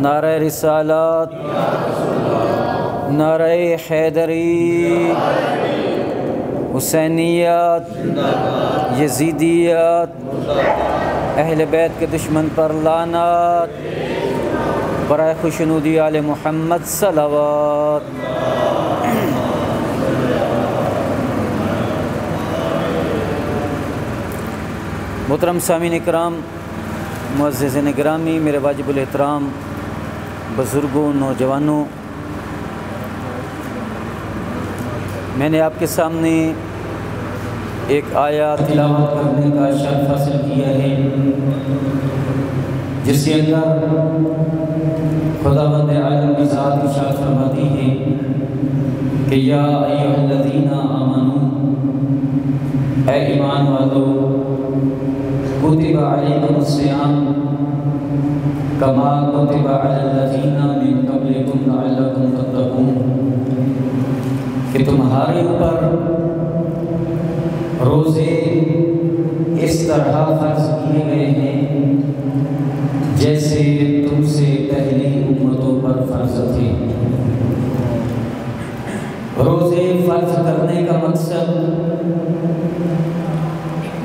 نعرہ رسالات، نعرہ حیدری، حسینیات، یزیدیات، اہل بیت کے دشمن پر لعنات، برائے خوشنودی آل محمد صلوات۔ محترم سامعین اکرام، معززین گرامی، میرے واجب الاحترام بزرگوں، نوجوانوں، میں نے آپ کے سامنے ایک آیات تلاوت کرنے کا شرف حاصل کیا ہے، جس کے اندر خداوند عالم کی ذات ارشاد فرماتی ہے کہ یا ایھا الذین آمنوا، اے ایمان والو، کتب علیکم الصیام کما کتب علی الذین من قبلکم لعلکم تتقون، کہ تمہارے اوپر روزے اس طرح فرض کیے گئے ہیں جیسے تم سے پہلی امتوں پر فرض تھے۔ روزے فرض کرنے کا مقصد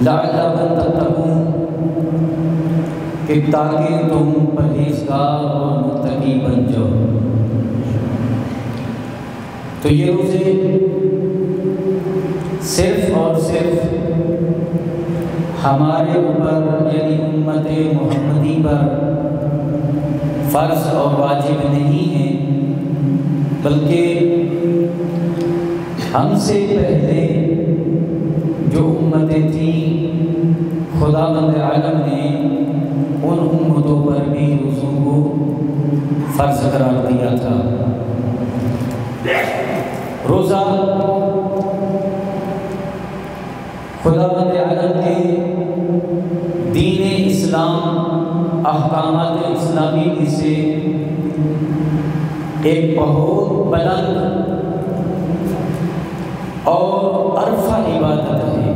لعلکم تتقون، کہ تاکہ تم پرہیزگار اور متقی بن جاؤ۔ تو یہ روزے صرف اور صرف ہمارے اوپر یعنی امت محمدی پر فرض اور واجب نہیں ہیں، بلکہ ہم سے پہلے جو امتیں تھیں خداوند عالم نے ان امتوں پر بھی روزوں کو فرض قرار دیا تھا۔ روزہ خداوند عالم کے دین اسلام، احکامات اسلامی میں سے ایک بہت بلند اور عرفہ عبادت ہے۔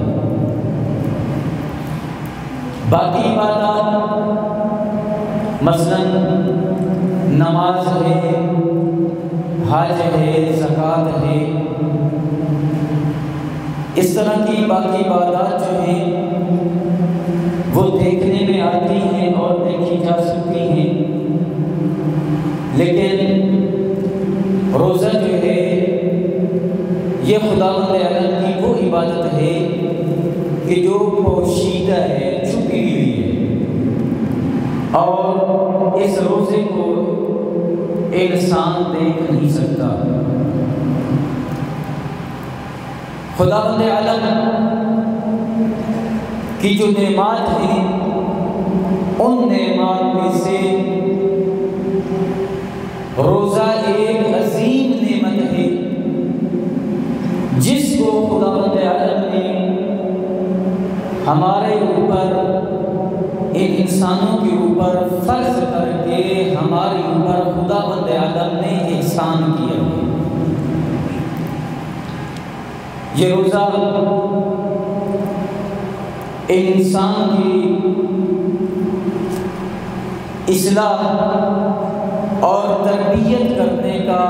باقی عبادات مثلا نماز ہے، حج ہے، زکوٰۃ ہے، اس طرح کی باقی عبادات جو ہیں وہ دیکھنے میں آتی ہیں اور دیکھی جا سکتی ہیں، لیکن روزہ جو ہے یہ خداوند عالم کی وہ عبادت ہے کہ جو پوشیدہ ہے، چھپی ہوئی ہے، اور اس روزے کو انسان دیکھ نہیں سکتا۔ خداوند عالم کی جو نعمات ہیں ان نعمات میں سے روزہ ایک عظیم نعمت ہے، جس کو خداوند عالم نے ہمارے اوپر، ان انسانوں کے اوپر فرض کر کے ہمارے اوپر خداوند عالم نے احسان کیا ہے۔ یہ روزہ انسان کی اصلاح اور تربیت کرنے کا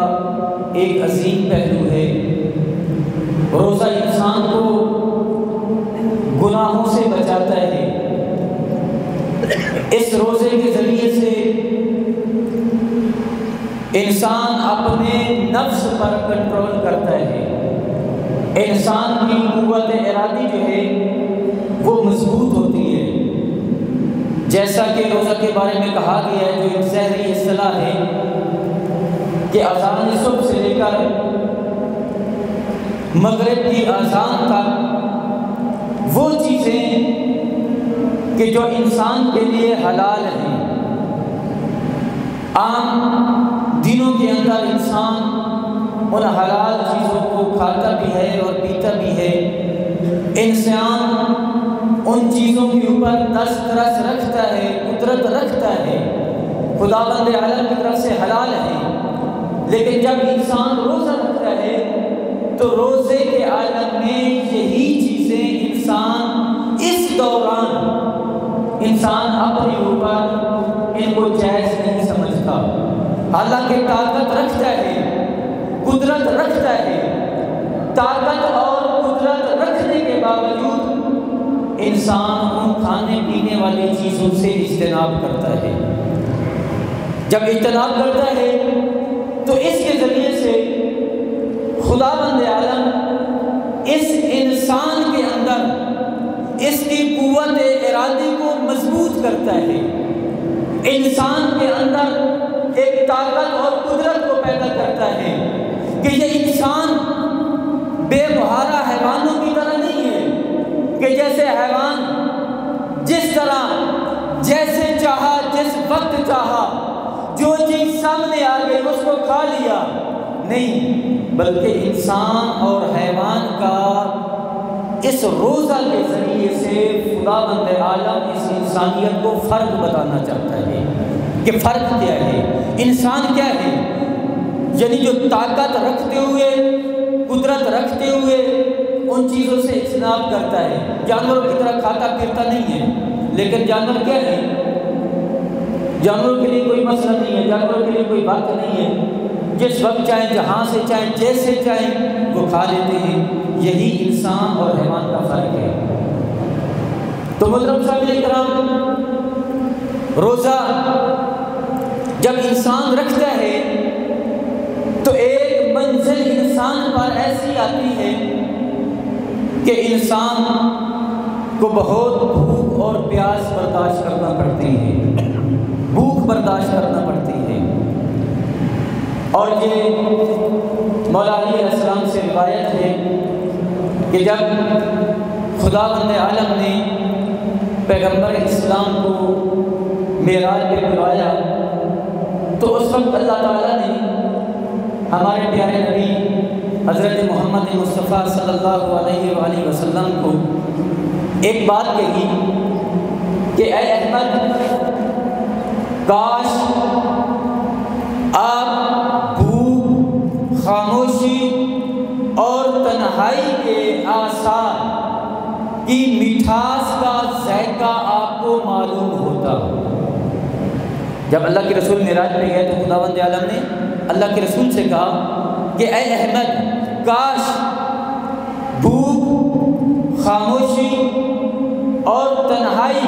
ایک عظیم پہلو ہے۔ روزہ انسان کو گناہوں سے بچاتا ہے۔ اس روزے کے ذریعے سے انسان اپنے نفس پر کنٹرول کرتا ہے، انسان کی قوت ارادی جو ہے وہ مضبوط ہوتی ہے، جیسا کہ روزہ کے بارے میں کہا گیا ہے، جو ایک سحری اصطلاح ہے کہ اذان صبح سے لے کر مغرب کی اذان تک وہ چیزیں کہ جو انسان کے لیے حلال ہیں، عام دنوں کے اندر انسان ان حلال چیزوں کو کھاتا بھی ہے اور پیتا بھی ہے، انسان ان چیزوں کے اوپر دسترس رکھتا ہے، قدرت رکھتا ہے، خداوند عالم کی طرف سے حلال ہے، لیکن جب انسان روزہ رکھتا ہے تو روزے کے عالم میں یہی چیزیں انسان اس دوران انسان اپنے اوپر ان کو جائز نہیں سمجھتا۔ حالانکہ طاقت رکھتا ہے، قدرت رکھتا ہے، طاقت اور قدرت رکھنے کے باوجود انسان ان کھانے پینے والی چیزوں سے اجتناب کرتا ہے۔ جب اجتناب کرتا ہے تو اس کے ذریعے سے خداوند عالم اس انسان کے اندر اس کی قوت ارادی کو مضبوط کرتا ہے، انسان کے اندر ایک طاقت اور قدرت کو پیدا کرتا ہے کہ یہ انسان بے بہارا حیوانوں کی طرح نہیں ہے کہ جیسے حیوان جس طرح جیسے چاہا جس وقت چاہا جو چیز سامنے آ گئی اس کو کھا لیا، نہیں، بلکہ انسان اور حیوان کا اس روزہ کے ذریعے سے خداوند عالم اس انسانیت کو فرق بتانا چاہتا ہے کہ فرق کیا ہے، انسان کیا ہے، یعنی جو طاقت رکھتے ہوئے، قدرت رکھتے ہوئے ان چیزوں سے اجتناب کرتا ہے، جانوروں کی طرح کھاتا پھرتا نہیں ہے، لیکن جانور کیا ہے، جانوروں کے لیے کوئی مسئلہ نہیں ہے، جانوروں کے لیے کوئی بات نہیں ہے، جس وقت چاہیں، جہاں سے چاہیں، جیسے چاہیں وہ کھا لیتے ہیں۔ یہی انسان اور حیوان کا فرق ہے۔ تو محترم سامعین کرام، روزہ جب انسان رکھتا ہے تو ایک منزل انسان پر ایسی آتی ہے کہ انسان کو بہت بھوک اور پیاس برداشت کرنا پڑتی ہے، بھوک برداشت کرنا پڑتی ہے۔ اور یہ مولا علی علیہ السلام سے روایت ہے کہ جب خداوند عالم نے پیغمبر اسلام کو معراج پہ بلایا تو اس وقت اللہ تعالیٰ نے ہمارے پیارے نبی حضرت محمد مصطفیٰ صلی اللہ علیہ وآلہ وسلم کو ایک بات کہی کہ اے احمد، کاش آپ بھوک، خاموشی اور تنہائی کے آثار کی مٹھاس کا ذائقہ آپ کو معلوم ہوتا۔ جب اللہ کے رسول معراج پہ گئے تو خداوند عالم نے اللہ کے رسول سے کہا کہ اے احمد، کاش بھوک، خاموشی اور تنہائی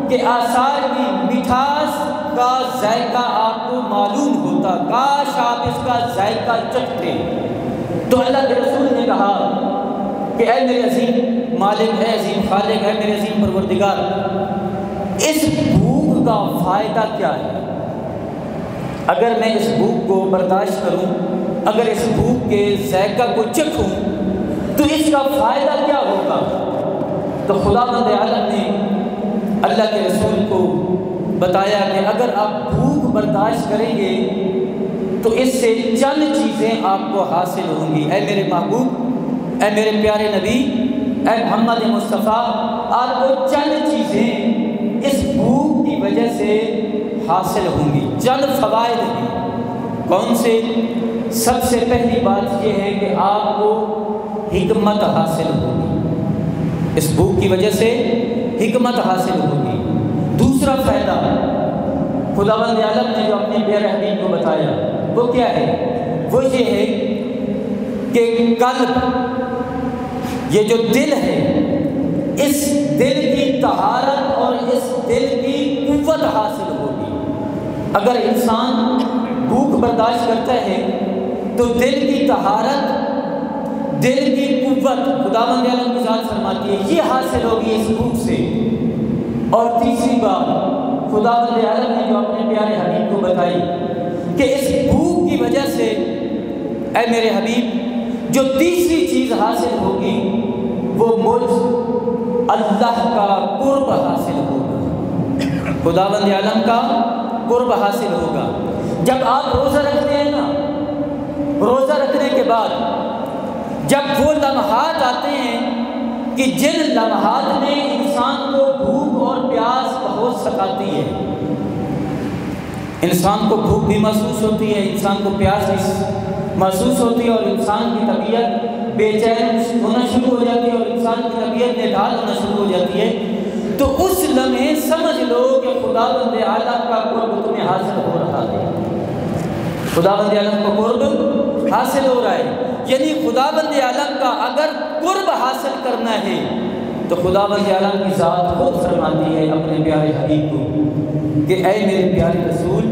کے آثار کی مٹھاس کا ذائقہ آپ کو معلوم ہوتا، کاش آپ اس کا ذائقہ چکھتے۔ تو اللہ کے رسول نے کہا کہ اے میرے عظیم مالک، اے عظیم خالق، اے میرے عظیم پروردگار، اس بھوک کا فائدہ کیا ہے؟ اگر میں اس بھوک کو برداشت کروں، اگر اس بھوک کے ذائقہ کو چکھوں تو اس کا فائدہ کیا ہوگا؟ تو خداوند عالم نے اللہ کے رسول کو بتایا کہ اگر آپ بھوک برداشت کریں گے تو اس سے چند چیزیں آپ کو حاصل ہوں گی۔ اے میرے محبوب، اے میرے پیارے نبی، اے محمد مصطفیٰ، آپ کو چند چیزیں اس بھوک کی وجہ سے حاصل ہوں گی، چند فوائد ہیں۔ کون سے؟ سب سے پہلی بات یہ ہے کہ آپ کو حکمت حاصل ہوگی، اس بھوک کی وجہ سے حکمت حاصل ہوگی۔ دوسرا فائدہ خداوند عالم نے جو اپنے پیارے حبیب کو بتایا وہ کیا ہے؟ وہ یہ ہے کہ قلب، یہ جو دل ہے، اس دل کی طہارت اور اس دل کی قوت حاصل ہوگی۔ اگر انسان بھوک برداشت کرتا ہے تو دل کی طہارت، دل کی قوت خداوند عالم کی ذات فرماتی ہے یہ حاصل ہوگی اس بھوک سے۔ اور تیسری بات خداوند عالم نے جو اپنے پیارے حبیب کو بتائی کہ اس بھوک کی وجہ سے اے میرے حبیب جو تیسری چیز حاصل ہوگی وہ مجھ اللہ کا قرب حاصل ہوگا، خداوند عالم کا قرب حاصل ہوگا۔ جب آپ روزہ رکھتے ہیں نا، روزہ رکھنے کے بعد جب وہ لمحات آتے ہیں کہ جن لمحات میں انسان کو بھوک اور پیاس بہت ستاتی ہے، انسان کو بھوک بھی محسوس ہوتی ہے، انسان کو پیاس بھی محسوس ہوتی ہے، اور انسان کی طبیعت بے چین ہونا شروع ہو جاتی ہے، اور انسان کی طبیعت نڈھال ہونا شروع ہو جاتی ہے، تو اس لمحے سمجھ لو کہ خداوند عالم کا قرب تمہیں حاصل ہو رہا ہے۔ خداوند عالم کو قرب حاصل ہو رہا ہے، یعنی خداوند عالم کا اگر قرب حاصل کرنا ہے تو خداوند عالم کی ذات خود فرماتی ہے اپنے پیارے حبیب کو کہ اے میرے پیارے رسول،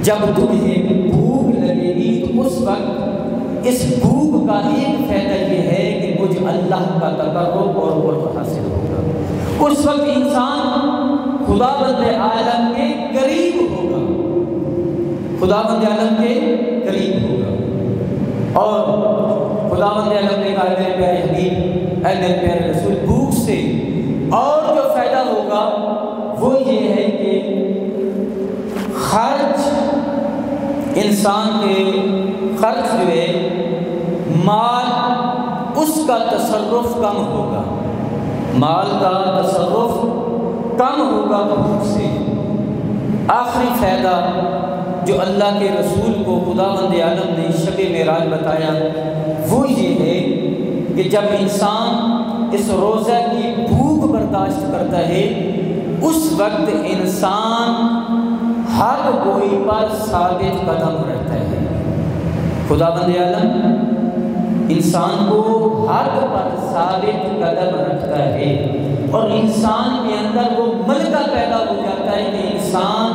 جب تمہیں بھوک لگے گی تو اس وقت اس بھوک کا ایک فائدہ یہ ہے کہ مجھ اللہ کا تقرب اور قرب حاصل ہوگا۔ اس وقت انسان خداوند عالم کے قریب ہوگا، خداوند عالم کے قریب ہوگا۔ اور خداوند عالم نے کہا میرے پیارے حبیب، اے میرے پیارے رسول، بھوک سے اور جو فائدہ ہوگا وہ یہ ہے کہ خرچ، انسان کے خرچ جو ہے مال، اس کا تصرف کم ہوگا، مال کا تصرف کم ہوگا بھوک سے۔ آخری فائدہ جو اللہ کے رسول کو خداوند عالم نے شب معراج بتایا وہ یہ ہے کہ جب انسان اس روزہ کی بھوک برداشت کرتا ہے اس وقت انسان حق گوئی پر ثابت قدم رہتا ہے۔ خداوند عالم انسان کو حق پر ثابت قدم رکھتا ہے اور انسان کے اندر وہ ملکہ پیدا ہو جاتا ہے کہ انسان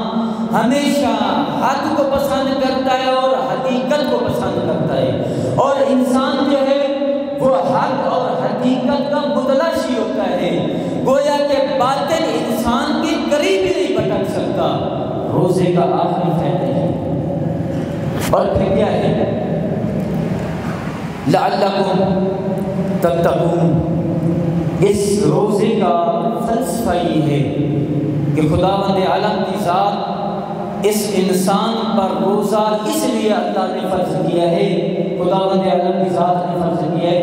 ہمیشہ حق کو پسند کرتا ہے اور حقیقت کو پسند کرتا ہے، اور انسان جو ہے وہ حق اور حقیقت کا متلاشی ہوتا ہے، گویا کہ باطل انسان کے قریب ہی نہیں بھٹک سکتا۔ روزے کا آخری فائدہ ہے اور پھر کیا ہے؟ لعلکم تتقون۔ اس روزے کا فلسفہ یہ ہے کہ خداوند عالم کی ذات اس انسان پر روزہ اس لیے اللہ نے فرض کیا ہے، خداوند عالم کی ذات نے فرض کیا ہے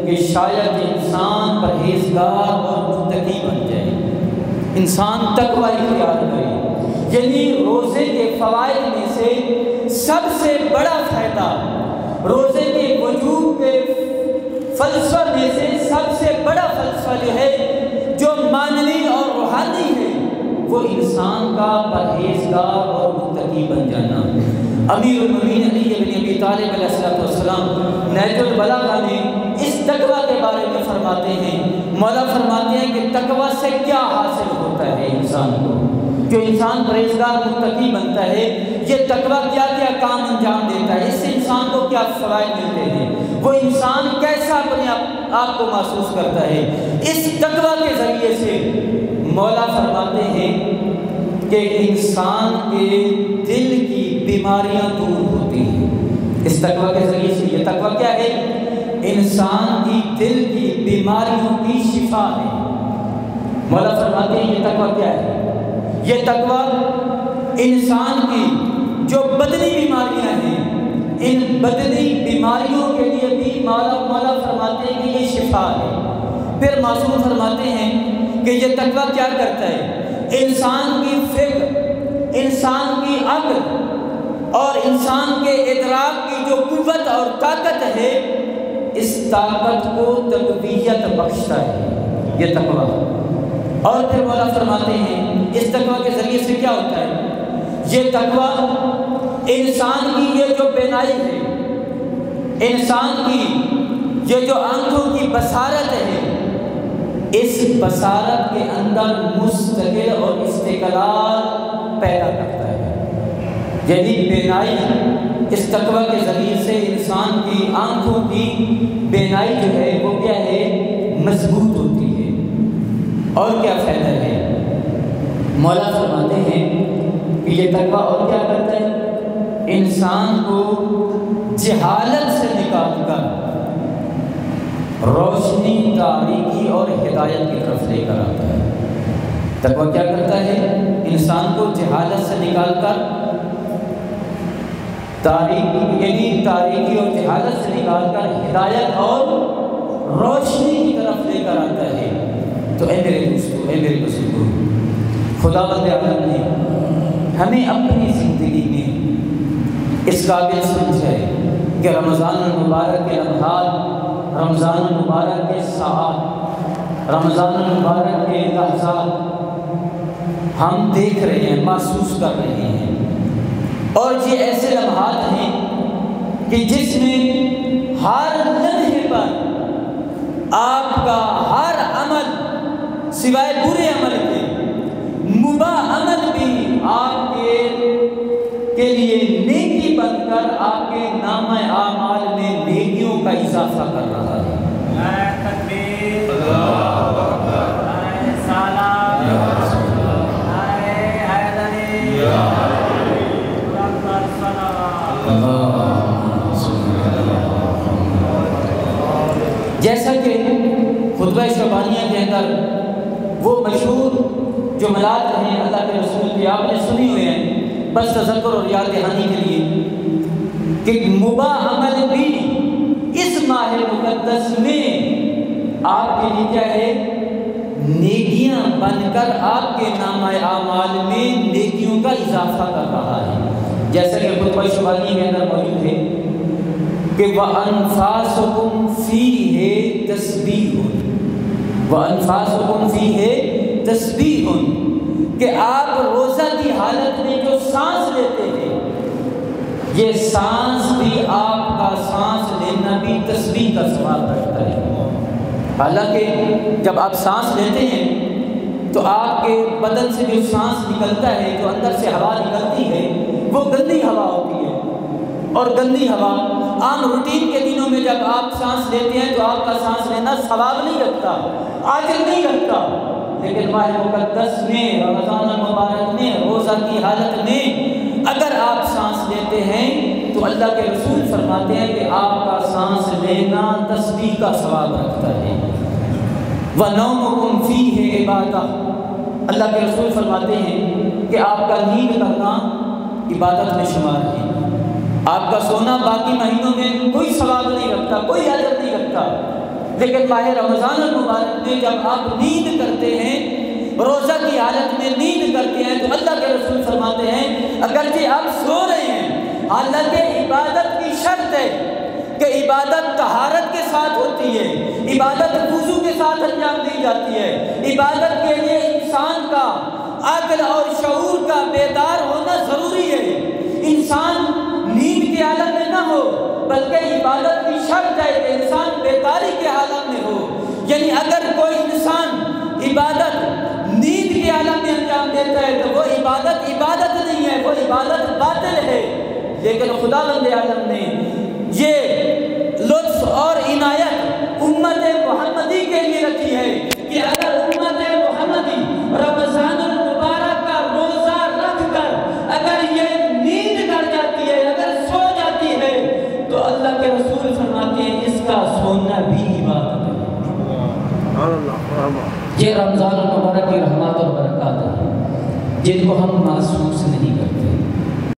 کہ شاید انسان پرہیزگار اور متقی بن جائے، انسان تقوی اختیار کرے۔ یعنی روزے کے فوائد میں سے سب سے بڑا فائدہ، روزے کے وجوب کے فلسفہ میں سے سب سے بڑا فلسفہ جو ہے، جو معنوی اور روحانی ہے، وہ انسان کا پرہیزگار اور متقی بن جانا۔ امیر المومنین علی بن ابی طالب علیہ السلام نہج البلاغہ میں اس تقوی کے بارے میں فرماتے ہیں، مولا فرماتے ہیں کہ تقوی سے کیا حاصل ہوتا ہے انسان کو، جو انسان پرہیزگار متقی بنتا ہے، یہ تقوی کیا کیا کام انجام دیتا ہے، اس سے انسان کو کیا فوائد ملتے ہیں، وہ انسان کیسا اپنے آپ کو محسوس کرتا ہے۔ اس تقوی کے ذریعے سے مولا فرماتے ہیں کہ انسان کے دل کی بیماریاں دور ہوتی ہیں اس تقوی کے ذریعے سے۔ یہ تقوی کیا ہے؟ انسان کی دل کی بیماریوں کی شفا ہے۔ مولا فرماتے ہیں یہ تقوی کیا ہے؟ یہ تقوی انسان کی جو بدنی بیماریاں ہیں، ان بدنی بیماریوں کے لیے بھی مولا فرماتے ہیں کہ یہ شفا ہے۔ پھر معصوم فرماتے ہیں کہ یہ تقوی کیا کرتا ہے؟ انسان کی فکر، انسان کی عقل اور انسان کے ادراک کی جو قوت اور طاقت ہے، اس طاقت کو تقویت بخشتا ہے یہ تقوی۔ اور پھر مولا فرماتے ہیں اس تقوی کے ذریعے سے کیا ہوتا ہے؟ یہ تقوی انسان کی یہ جو بینائی ہے، انسان کی یہ جو آنکھوں کی بصارت ہے، اس بصارت کے اندر مستقل اور استقلال پیدا کرتا ہے۔ یعنی بینائی اس تقوی کے ذریعے سے انسان کی آنکھوں کی بینائی جو ہے وہ کیا ہے؟ مضبوط ہوتی ہے۔ اور کیا فائدہ ہے؟ مولا فرماتے ہیں کہ یہ تقوی اور کیا کرتا ہے؟ انسان کو جہالت سے نکال کر روشنی، تاریکی اور ہدایت کی طرف لے کر آتا ہے۔ تقوی کیا کرتا ہے؟ انسان کو جہالت سے نکال کر تاریکی اور جہالت سے نکال کر ہدایت اور روشنی کی طرف لے کر آتا ہے۔ تو اے میرے دوستو، اے میرے بزرگوں، خداوند عالم نے ہمیں اپنی زندگی میں اس قابل سمجھا ہے کہ رمضان المبارک کے لمحات، رمضان المبارک کے ساعات، رمضان المبارک کے لحظات ہم دیکھ رہے ہیں، محسوس کر رہے ہیں اور یہ ایسے لمحات ہیں کہ جس میں ہر لمحے پر آپ کا ہر عمل سوائے برے عمل کے مباح عمل بھی آپ کے لیے نیکی بن کر آپ کے نامہ اعمال میں نیکیوں کا اضافہ کر رہا ہے۔ جیسا کہ خطبہ شبانیہ کے اندر وہ مشہور جملات ہیں اللہ کے رسول کی آپ نے سنی ہوئے ہیں، بس تذکر اور یاد دہانی کے لیے کہ مباح عمل بھی اس ماہ مقدس میں آپ کے لیے کیا ہے، نیکیاں بن کر آپ کے نامہ اعمال میں نیکیوں کا اضافہ کر رہا ہے۔ جیسا کہ خطبہ شبانیہ کے اندر موجود ہے کہ وَأَنفَاسُكُمْ فِيهِ تَسْبِيحٌ وَأَنفَاسُكُمْ فِيهِ تَسْبِيحٌ، کہ آپ روزہ کی حالت میں جو سانس لیتے ہیں، یہ سانس بھی آپ کا سانس لینا بھی تسبیح کا ثواب رکھتا ہے۔ حالانکہ جب آپ سانس لیتے ہیں تو آپ کے بدن سے جو سانس نکلتا ہے، جو اندر سے ہوا نکلتی ہے، وہ گندی ہوا ہوتی ہے، اور گندی ہوا عام روٹین کے دنوں میں جب آپ سانس لیتے ہیں تو آپ کا سانس لینا ثواب نہیں رکھتا، اجر نہیں رکھتا، لیکن ماہ مقدس میں رمضان المبارک میں روزہ کی حالت میں اگر آپ سانس لیتے ہیں تو اللہ کے رسول فرماتے ہیں کہ آپ کا سانس لینا تسبیح کا ثواب رکھتا ہے۔ وَنَوْمُكُمْ فِيهِ عِبَادَةٌ، اللہ کے رسول فرماتے ہیں کہ آپ کا نیند کرنا عبادت میں شمار ہے۔ آپ کا سونا باقی مہینوں میں کوئی ثواب نہیں رکھتا، کوئی اجر نہیں رکھتا، لیکن ماہ رمضان المبارک میں جب آپ نیند کرتے ہیں، روزہ کی حالت میں نیند کرتے ہیں، تو اللہ کے رسول فرماتے ہیں اگرچہ آپ سو رہے ہیں، حالانکہ عبادت کی شرط ہے کہ عبادت طہارت کے ساتھ ہوتی ہے، عبادت وضو کے ساتھ انجام دی جاتی ہے، عبادت کے لیے انسان کا عقل اور شعور کا بیدار ہونا ضروری ہے، انسان نیند کی حالت میں نہ ہو، بلکہ عبادت کی شرط ہے کہ انسان بیداری کے حالت میں ہو۔ یعنی اگر کوئی انسان عبادت نیند کی حالت میں انجام دیتا ہے تو وہ عبادت نہیں ہے، وہ عبادت باطل ہے۔ لیکن خداوند عالم نے یہ لطف اور عنایت امت محمدی کے لیے رکھی ہے کہ اگر امت محمدی رمضان المبارک کا روزہ رکھ کر اگر یہ نیند کر جاتی ہے، اگر سو جاتی ہے، تو اللہ کے رسول فرماتے ہیں اس کا سونا بھی عبادت ہے۔ یہ رمضان المبارک کی رحمت اور برکات ہے جن کو ہم محسوس نہیں کرتے۔